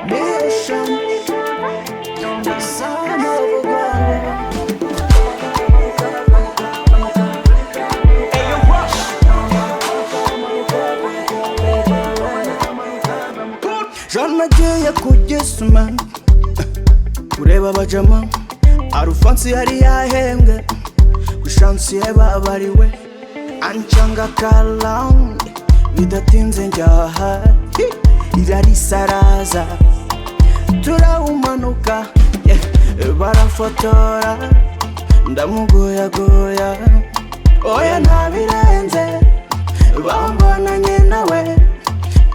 Niyo-sean, the son of a gun. Ayoo, Rash. Nagiye ku Gisimenti kureba abajama Arufansi yari yahembwe kushansi yababariwe ancanga kalang bidatinze njyaha irarisaraza turawumanuka barafotora ndamugoyagoya oya ntabirenze bambonanye nawe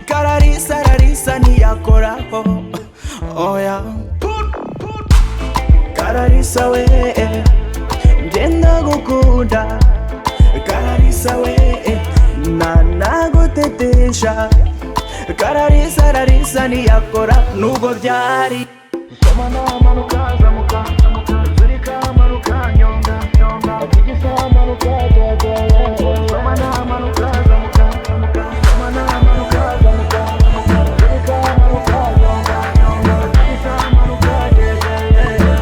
Clarissa niyakoraho oya Clarissa we ngenda gukunda Clarissa we nanagutetesha Clarissa niyakora nubwo byari soma namanuka zamuka zurika manuka nyonga akigisa manuka soma namanuka zamuka soma namanuka zamuka zurika manuka nyonga akigisa manuka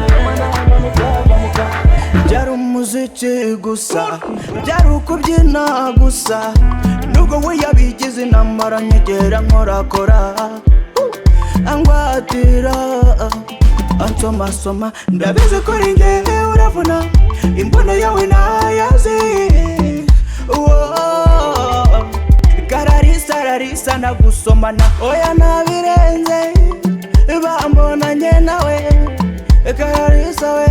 soma namanuka zamuka byari umuziki gusa byari ukubyina gusa nubwo we yabigize intambara nyegera nkorakora angwatira ansoma ndabizi ko ari njye uravuna imbono yawe nayazi Clarissa nagusomana oya nabirenze bambonanye nawe Clarissa we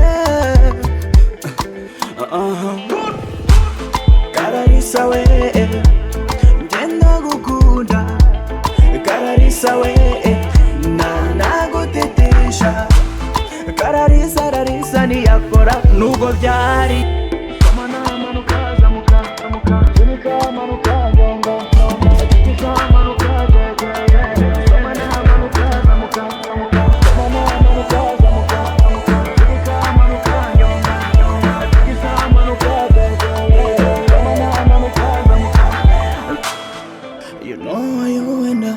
Clarissa we ngenda gukunda Clarissa we nanagutetesha Clarissa niyakora nubwo byari soma namanuka zamuka zurika manuka nyonga akigisa manuka soma namanuka zamuka soma namanuka zamuka zurika manuka nyonga akigisa manuka soma namanuka zamuka. You know you and I,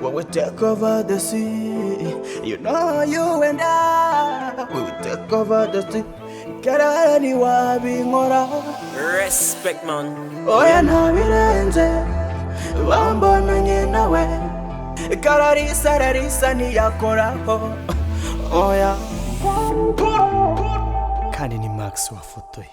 when we take over the sea, you know you and I, we will take over the sea. Karani wabingora Respect man. oya ntabirenze bambonanye nawe Clarissa niyakoraho oya kandi ni Max wafotoye.